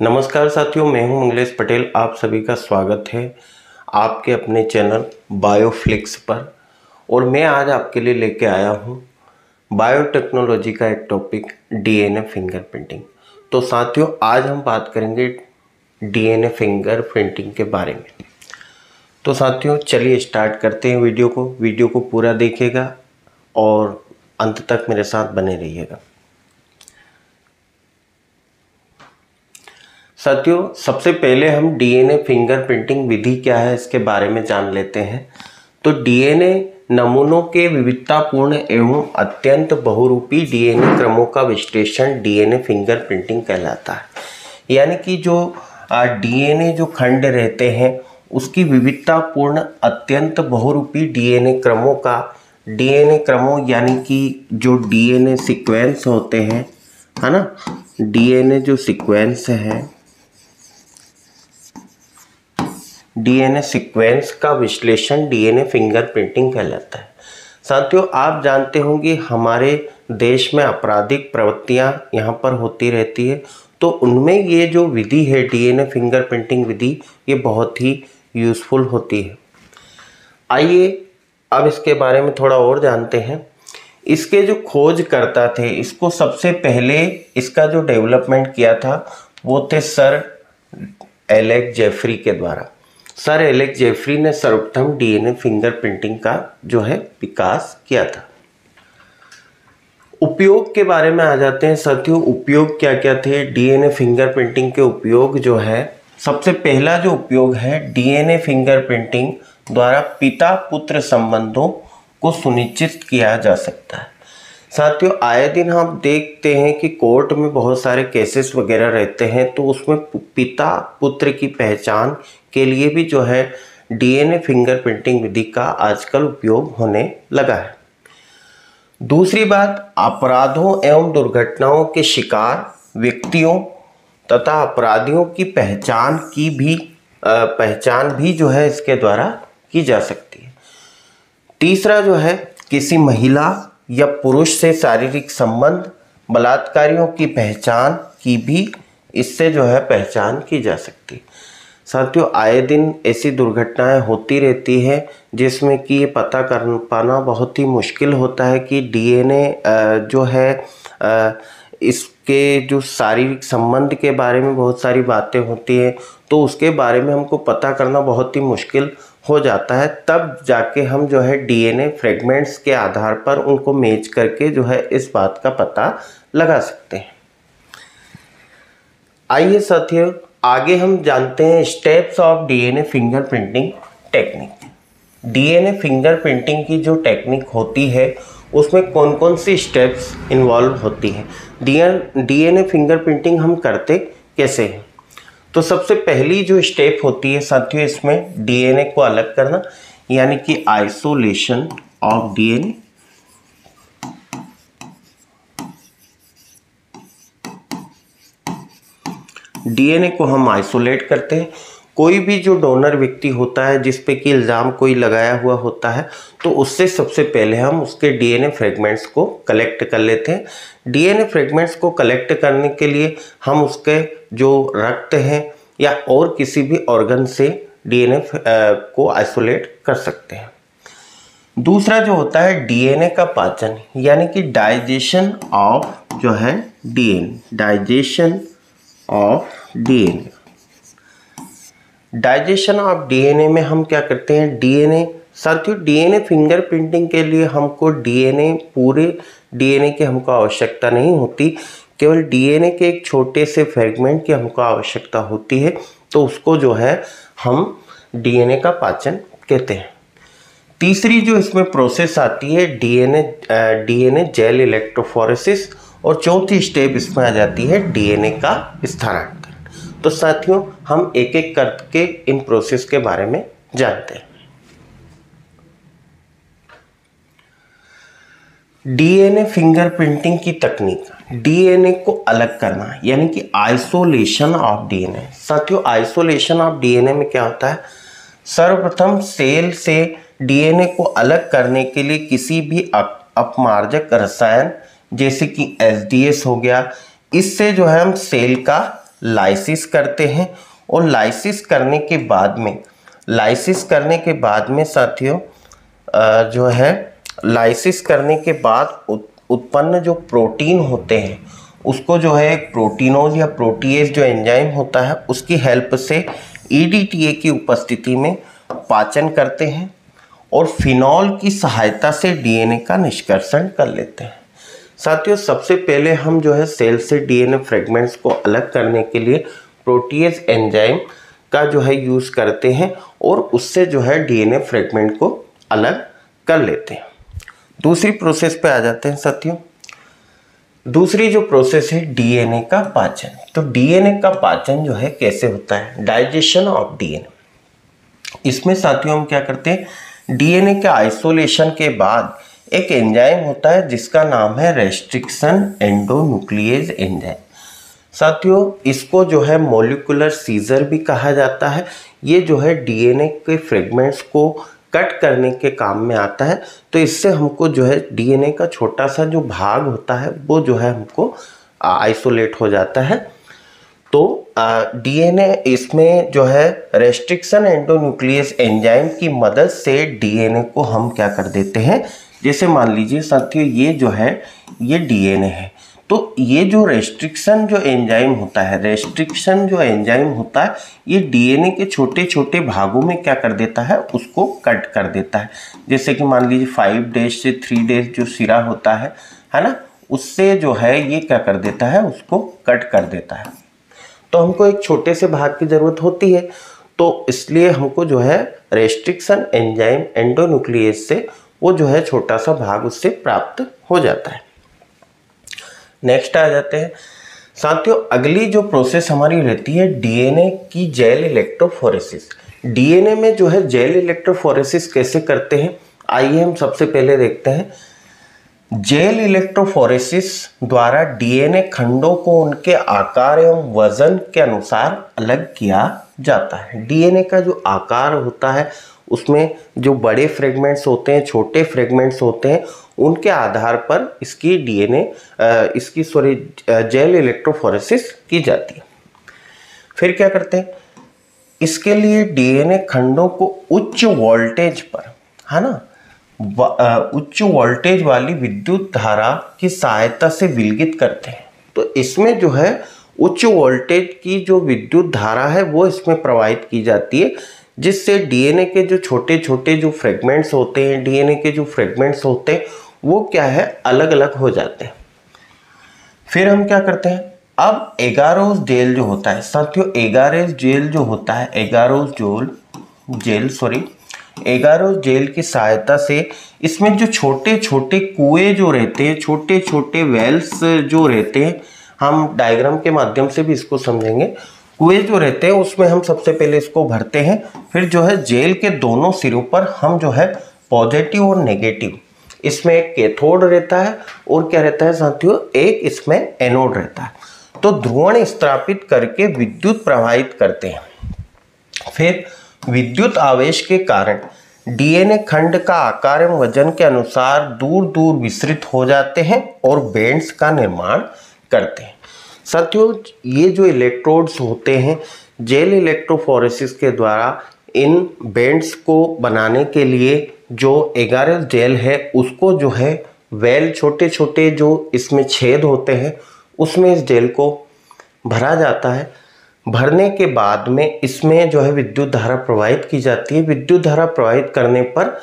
नमस्कार साथियों, मैं हूं मंगलेश पटेल। आप सभी का स्वागत है आपके अपने चैनल बायोफ्लिक्स पर। और मैं आज आपके लिए लेके आया हूं बायोटेक्नोलॉजी का एक टॉपिक, डीएनए फिंगरप्रिंटिंग। तो साथियों, आज हम बात करेंगे डीएनए फिंगरप्रिंटिंग के बारे में। तो साथियों, चलिए स्टार्ट करते हैं वीडियो को पूरा देखिएगा और अंत तक मेरे साथ बने रहिएगा। साथियों, सबसे पहले हम डीएनए फिंगरप्रिंटिंग विधि क्या है इसके बारे में जान लेते हैं। तो डीएनए नमूनों के विविधतापूर्ण एवं अत्यंत बहुरूपी डीएनए क्रमों का विश्लेषण डीएनए फिंगरप्रिंटिंग कहलाता है। यानी कि जो डीएनए जो खंड रहते हैं उसकी विविधतापूर्ण अत्यंत बहुरूपी डीएनए क्रमों यानी कि जो डीएनए सीक्वेंस होते हैं, है ना, डीएनए जो सीक्वेंस है, डीएनए सीक्वेंस का विश्लेषण डीएनए फिंगरप्रिंटिंग कहलाता है। साथियों, आप जानते होंगे हमारे देश में आपराधिक प्रवृत्तियां यहाँ पर होती रहती है, तो उनमें ये जो विधि है डीएनए फिंगरप्रिंटिंग विधि, ये बहुत ही यूज़फुल होती है। आइए अब इसके बारे में थोड़ा और जानते हैं। इसके जो खोजकर्ता थे, इसको सबसे पहले इसका जो डेवलपमेंट किया था वो थे सर एलेक्स जेफरी के द्वारा। सर एलेक्स जेफरी ने सर्वप्रथम डीएनए फिंगरप्रिंटिंग का जो है विकास किया था। उपयोग के बारे में आ जाते हैं साथियों। उपयोग क्या क्या थे डीएनए फिंगरप्रिंटिंग के? उपयोग जो है, सबसे पहला जो उपयोग है, डीएनए फिंगरप्रिंटिंग द्वारा पिता पुत्र संबंधों को सुनिश्चित किया जा सकता है। साथियों, आए दिन हम देखते हैं कि कोर्ट में बहुत सारे केसेस वगैरह रहते हैं, तो उसमें पिता पुत्र की पहचान के लिए भी जो है डीएनए फिंगरप्रिंटिंग विधि का आजकल उपयोग होने लगा है। दूसरी बात, अपराधों एवं दुर्घटनाओं के शिकार व्यक्तियों तथा अपराधियों की पहचान भी जो है इसके द्वारा की जा सकती है। तीसरा जो है, किसी महिला या पुरुष से शारीरिक संबंध, बलात्कारियों की पहचान की भी इससे जो है पहचान की जा सकती है। साथियों, आए दिन ऐसी दुर्घटनाएं होती रहती है जिसमें कि ये पता कर पाना बहुत ही मुश्किल होता है कि डीएनए जो है इसके जो शारीरिक संबंध के बारे में बहुत सारी बातें होती हैं, तो उसके बारे में हमको पता करना बहुत ही मुश्किल हो जाता है। तब जाके हम जो है डीएनए फ्रेगमेंट्स के आधार पर उनको मैच करके जो है इस बात का पता लगा सकते हैं। आइए साथियों, आगे हम जानते हैं steps of DNA fingerprinting technique. DNA fingerprinting की जो टेक्निक होती है उसमें कौन कौन सी स्टेप्स इन्वॉल्व होती हैं। डीएनए फिंगरप्रिंटिंग हम करते कैसे हैं? तो सबसे पहली जो स्टेप होती है साथियों, इसमें डीएनए को अलग करना, यानी कि आइसोलेशन ऑफ डीएनए। डीएनए को हम आइसोलेट करते हैं। कोई भी जो डोनर व्यक्ति होता है जिस पे कि इल्ज़ाम कोई लगाया हुआ होता है, तो उससे सबसे पहले हम उसके डीएनए फ्रेगमेंट्स को कलेक्ट कर लेते हैं। डीएनए फ्रेगमेंट्स को कलेक्ट करने के लिए हम उसके जो रक्त हैं या और किसी भी ऑर्गन से डीएनए को आइसोलेट कर सकते हैं। दूसरा जो होता है डीएनए का पाचन, यानी कि डाइजेशन ऑफ जो है DNA, digestion of DNA. Digestion of DNA में हम क्या करते हैं, डीएनए साथियों, डीएनए फिंगरप्रिंटिंग के लिए हमको पूरे डीएनए की हमको आवश्यकता नहीं होती, केवल डीएनए के एक छोटे से फ्रेगमेंट की हमको आवश्यकता होती है, तो उसको जो है हम डीएनए का पाचन कहते हैं। तीसरी जो इसमें प्रोसेस आती है डीएनए जेल इलेक्ट्रोफोरेसिस, और चौथी स्टेप इसमें आ जाती है डीएनए का स्थानांतरण। तो साथियों, हम एक एक करके इन प्रोसेस के बारे में जानते हैं। डीएनए फिंगरप्रिंटिंग की तकनीक, डीएनए को अलग करना, यानी कि आइसोलेशन ऑफ डीएनए। साथियों, आइसोलेशन ऑफ डीएनए में क्या होता है, सर्वप्रथम सेल से डीएनए को अलग करने के लिए किसी भी अपमार्जक रसायन जैसे कि एसडीएस हो गया, इससे जो है हम सेल का लाइसिस करते हैं और लाइसिस करने के बाद में साथियों जो है लाइसिस करने के बाद उत्पन्न जो प्रोटीन होते हैं उसको जो है एक प्रोटीनोज या प्रोटीएज जो एंजाइम होता है उसकी हेल्प से EDTA की उपस्थिति में पाचन करते हैं और फिनॉल की सहायता से DNA का निष्कर्षण कर लेते हैं। साथियों सबसे पहले हम जो है सेल से DNA फ्रेगमेंट्स को अलग करने के लिए प्रोटीएज एंजाइम का जो है यूज़ करते हैं और उससे जो है DNA फ्रेगमेंट को अलग कर लेते हैं। दूसरी प्रोसेस पे आ जाते हैं साथियों। दूसरी जो प्रोसेस है DNA का पाचन। तो DNA का पाचन जो है कैसे होता है, डाइजेशन ऑफ DNA। इसमें साथियों हम क्या करते हैं, DNA के आइसोलेशन के बाद एक एंजाइम होता है जिसका नाम है रेस्ट्रिक्शन एंडोन्यूक्लिएज एंजाइम। साथियों इसको जो है मॉलिक्यूलर सीजर भी कहा जाता है। ये जो है DNA के फ्रेगमेंट्स को कट करने के काम में आता है। तो इससे हमको जो है DNA का छोटा सा जो भाग होता है वो जो है हमको आइसोलेट हो जाता है। तो DNA इसमें जो है रेस्ट्रिक्शन एंडोन्यूक्लियस एंजाइम की मदद से DNA को हम क्या कर देते हैं, जैसे मान लीजिए साथियों ये जो है ये DNA है, तो ये जो रेस्ट्रिक्शन जो एंजाइम होता है ये DNA के छोटे छोटे भागों में क्या कर देता है, उसको कट कर देता है। जैसे कि मान लीजिए 5 डेज से 3 डेज जो सिरा होता है ना, उससे जो है ये क्या कर देता है, उसको कट कर देता है। तो हमको एक छोटे से भाग की ज़रूरत होती है, तो इसलिए हमको जो है रेस्ट्रिक्शन एंजाइम एंडोन्यूक्लियस से वो जो है छोटा सा भाग उससे प्राप्त हो जाता है। नेक्स्ट आ जाते हैं साथियों, अगली जो प्रोसेस हमारी रहती है DNA की जेल इलेक्ट्रोफोरेसिस। DNA में जो है जेल इलेक्ट्रोफोरेसिस कैसे करते हैं, आइए हम सबसे पहले देखते हैं। जेल इलेक्ट्रोफोरेसिस द्वारा DNA खंडों को उनके आकार एवं वजन के अनुसार अलग किया जाता है। DNA का जो आकार होता है उसमें जो बड़े फ्रेगमेंट्स होते हैं, छोटे फ्रेगमेंट्स होते हैं, उनके आधार पर इसकी जेल इलेक्ट्रोफोरेसिस की जाती है। फिर क्या करते हैं, इसके लिए DNA खंडों को उच्च वोल्टेज पर, है ना, उच्च वोल्टेज वाली विद्युत धारा की सहायता से विलगित करते हैं। तो इसमें जो है उच्च वोल्टेज की जो विद्युत धारा है वो इसमें प्रवाहित की जाती है, जिससे DNA के जो छोटे छोटे जो फ्रेगमेंट्स होते हैं वो क्या है, अलग अलग हो जाते हैं। फिर हम क्या करते हैं, अब एगारोस जेल जो होता है साथियों, एगारोस जेल की सहायता से इसमें जो छोटे छोटे कुएं जो रहते हैं, छोटे छोटे वेल्स जो रहते हैं, हम डायग्राम के माध्यम से भी इसको समझेंगे। कुएं जो रहते हैं उसमें हम सबसे पहले इसको भरते हैं, फिर जो है जेल के दोनों सिरों पर हम जो है पॉजिटिव और नेगेटिव, इसमें एक कैथोड रहता है और क्या रहता है साथियों, एक इसमें एनोड रहता है, तो ध्रुवण स्थापित करके विद्युत प्रवाहित करते हैं। फिर विद्युत आवेश के कारण DNA खंड का आकार एवं वजन के अनुसार दूर दूर विस्तृत हो जाते हैं और बैंड्स का निर्माण करते हैं। साथियों ये जो इलेक्ट्रोड्स होते हैं, जेल इलेक्ट्रोफोरेसिस के द्वारा इन बैंड्स को बनाने के लिए जो एगारोस जेल है उसको जो है वेल, छोटे छोटे जो इसमें छेद होते हैं उसमें इस जेल को भरा जाता है। भरने के बाद में इसमें जो है विद्युत धारा प्रवाहित की जाती है। विद्युत धारा प्रवाहित करने पर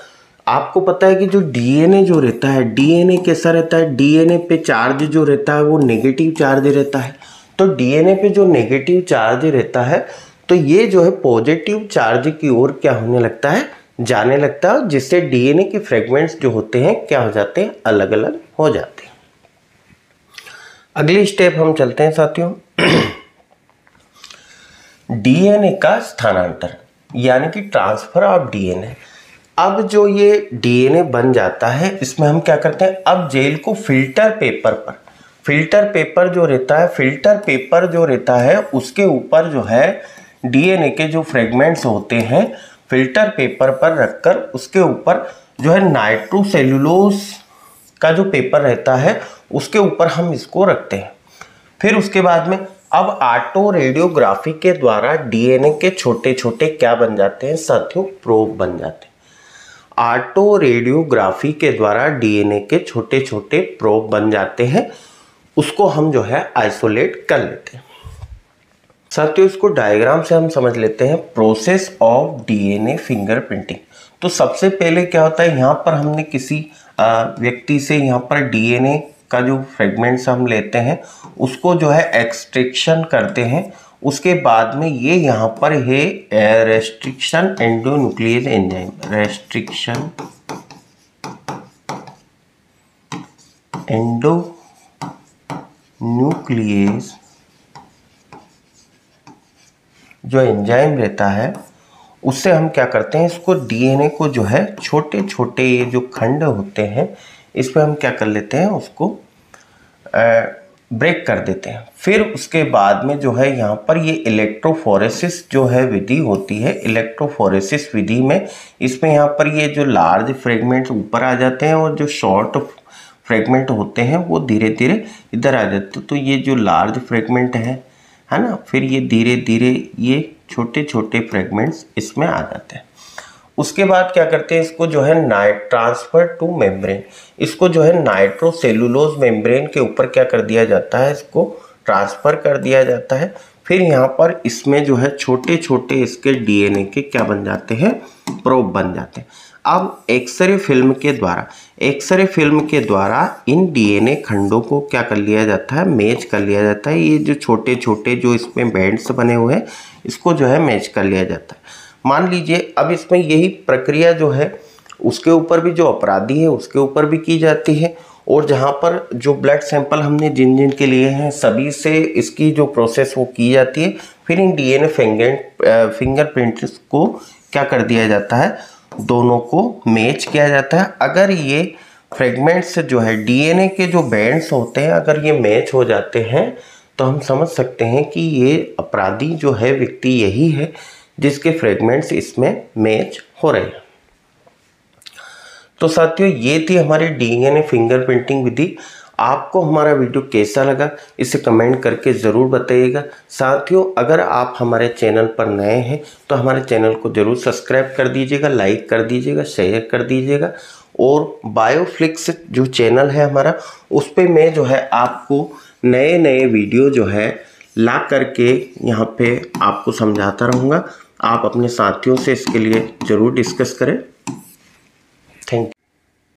आपको पता है कि जो DNA जो रहता है, DNA कैसा रहता है, DNA पे चार्ज जो रहता है वो नेगेटिव चार्ज रहता है। तो DNA पे जो नेगेटिव चार्ज रहता है तो ये जो है पॉजिटिव चार्ज की ओर क्या होने लगता है, जाने लगता है, जिससे DNA के फ्रेगमेंट्स जो होते हैं क्या हो जाते हैं, अलग अलग हो जाते हैं। अगली स्टेप हम चलते हैं साथियों, DNA का स्थानांतरण यानी कि ट्रांसफर ऑफ DNA। अब जो ये DNA बन जाता है इसमें हम क्या करते हैं, अब जेल को फिल्टर पेपर जो रहता है उसके ऊपर जो है DNA के जो फ्रेगमेंट्स होते हैं फिल्टर पेपर पर रखकर उसके ऊपर जो है नाइट्रोसेल्यूलोज का जो पेपर रहता है उसके ऊपर हम इसको रखते हैं। फिर उसके बाद में अब ऑटो रेडियोग्राफी के द्वारा डीएनए के छोटे छोटे क्या बन जाते हैं साथियों, प्रोब बन जाते हैं। ऑटो रेडियोग्राफी के द्वारा डीएनए के छोटे छोटे प्रोब बन जाते हैं, उसको हम जो है आइसोलेट कर लेते हैं। साथियों इसको डायग्राम से हम समझ लेते हैं, प्रोसेस ऑफ डीएनए फिंगरप्रिंटिंग। तो सबसे पहले क्या होता है, यहाँ पर हमने किसी व्यक्ति से यहाँ पर डीएनए का जो फ्रेगमेंट्स हम लेते हैं उसको जो है एक्सट्रैक्शन करते हैं। उसके बाद में ये यहाँ पर है restriction endonuclease enzyme, restriction endonuclease जो एंजाइम रहता है, उससे हम क्या करते हैं, इसको डीएनए को जो है छोटे छोटे ये जो खंड होते हैं इस पर हम क्या कर लेते हैं, उसको ब्रेक कर देते हैं। फिर उसके बाद में जो है यहाँ पर ये इलेक्ट्रोफोरेसिस जो है विधि होती है, इलेक्ट्रोफोरेसिस विधि में इसमें यहाँ पर ये जो लार्ज फ्रेगमेंट्स ऊपर आ जाते हैं और जो शॉर्ट फ्रेगमेंट होते हैं वो धीरे धीरे इधर आ जाते हैं। तो ये जो लार्ज फ्रेगमेंट है ना, फिर ये धीरे धीरे ये छोटे छोटे फ्रेगमेंट्स इसमें आ जाते हैं। उसके बाद क्या करते हैं, इसको जो है ट्रांसफर टू मेम्ब्रेन, इसको जो है नाइट्रोसेलुलोज मेम्ब्रेन के ऊपर क्या कर दिया जाता है, इसको ट्रांसफ़र कर दिया जाता है। फिर यहाँ पर इसमें जो है छोटे छोटे इसके डीएनए के क्या बन जाते हैं, प्रोब बन जाते हैं। अब एक्सरे फिल्म के द्वारा इन डीएनए खंडों को क्या कर लिया जाता है, मैच कर लिया जाता है। ये जो छोटे छोटे जो इसमें बैंड्स बने हुए हैं इसको जो है मैच कर लिया जाता है। मान लीजिए अब इसमें यही प्रक्रिया जो है उसके ऊपर भी, जो अपराधी है उसके ऊपर भी की जाती है, और जहाँ पर जो ब्लड सैंपल हमने जिन जिन के लिए हैं सभी से इसकी जो प्रोसेस वो की जाती है। फिर इन डीएनए फिंगरप्रिंट्स को क्या कर दिया जाता है, दोनों को मैच किया जाता है। अगर ये फ्रेगमेंट्स जो है डीएनए के जो बैंड्स होते हैं अगर ये मैच हो जाते हैं तो हम समझ सकते हैं कि ये अपराधी जो है व्यक्ति यही है जिसके फ्रेगमेंट्स इसमें मैच हो रहे हैं। तो साथियों ये थी हमारी डीएनए फिंगरप्रिंटिंग विधि। आपको हमारा वीडियो कैसा लगा इसे कमेंट करके ज़रूर बताइएगा। साथियों अगर आप हमारे चैनल पर नए हैं तो हमारे चैनल को ज़रूर सब्सक्राइब कर दीजिएगा, लाइक कर दीजिएगा, शेयर कर दीजिएगा। और बायोफ्लिक्स जो चैनल है हमारा, उस पर मैं जो है आपको नए नए वीडियो जो है ला करके यहाँ पे आपको समझाता रहूँगा। आप अपने साथियों से इसके लिए ज़रूर डिस्कस करें।